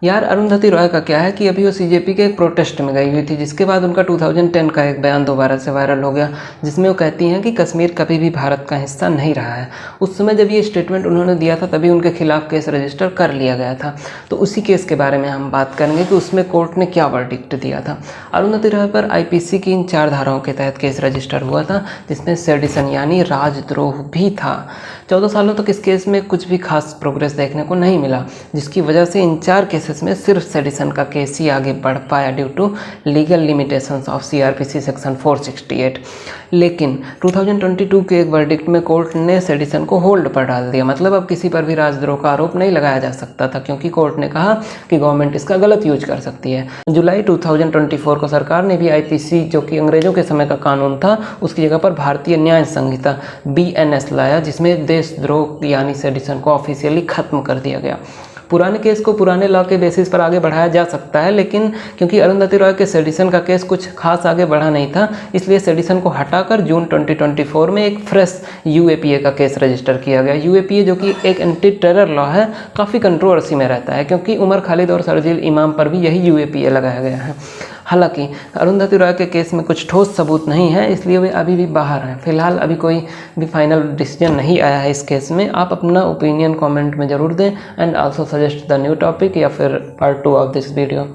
यार अरुंधति रॉय का क्या है कि अभी वो सीजेपी के एक प्रोटेस्ट में गई हुई थी, जिसके बाद उनका 2010 का एक बयान दोबारा से वायरल हो गया, जिसमें वो कहती हैं कि कश्मीर कभी भी भारत का हिस्सा नहीं रहा है। उस समय जब ये स्टेटमेंट उन्होंने दिया था तभी उनके खिलाफ केस रजिस्टर कर लिया गया था। तो उसी केस के बारे में हम बात करेंगे कि उसमें कोर्ट ने क्या वर्डिक्ट दिया था। अरुंधति रॉय पर आईपीसी की इन 4 धाराओं के तहत केस रजिस्टर हुआ था, जिसमें सेडिशन यानी राजद्रोह भी था। 14 सालों तक इस केस में कुछ भी खास प्रोग्रेस देखने को नहीं मिला, जिसकी वजह से इन 4 केसेस में सिर्फ सेडिशन का केस ही आगे बढ़ पाया due to legal limitations of CrPC section 468। लेकिन 2022 के एक वर्डिक्ट में कोर्ट ने सेडिशन को होल्ड पर डाल दिया। मतलब अब किसी पर भी राजद्रोह का आरोप नहीं लगाया जा सकता था, क्योंकि कोर्ट ने कहा कि गवर्नमेंट इसका गलत यूज कर सकती है। जुलाई 2024 को सरकार ने भी आईपीसी, जो कि अंग्रेजों के समय का कानून था, उसकी जगह पर भारतीय न्याय संहिता BNS लाया, जिसमें देशद्रोह यानी सेडिशन को ऑफिशियली खत्म कर दिया गया। पुराने केस को पुराने लॉ के बेसिस पर आगे बढ़ाया जा सकता है, लेकिन क्योंकि अरुंधति रॉय के सेडिशन का केस कुछ खास आगे बढ़ा नहीं था, इसलिए सेडिशन को हटाकर जून 2024 में एक फ्रेश यूएपीए का केस रजिस्टर किया गया। यूएपीए, जो कि एक एंटी टेरर लॉ है, काफ़ी कंट्रोवर्सी में रहता है, क्योंकि उमर खालिद और शर्जील इमाम पर भी यही यूएपीए लगाया गया है। हालांकि अरुंधति रॉय के केस में कुछ ठोस सबूत नहीं है, इसलिए वे अभी भी बाहर हैं। फिलहाल अभी कोई भी फाइनल डिसीजन नहीं आया है इस केस में। आप अपना ओपिनियन कमेंट में ज़रूर दें and also suggest the new topic या फिर पार्ट 2 ऑफ दिस वीडियो।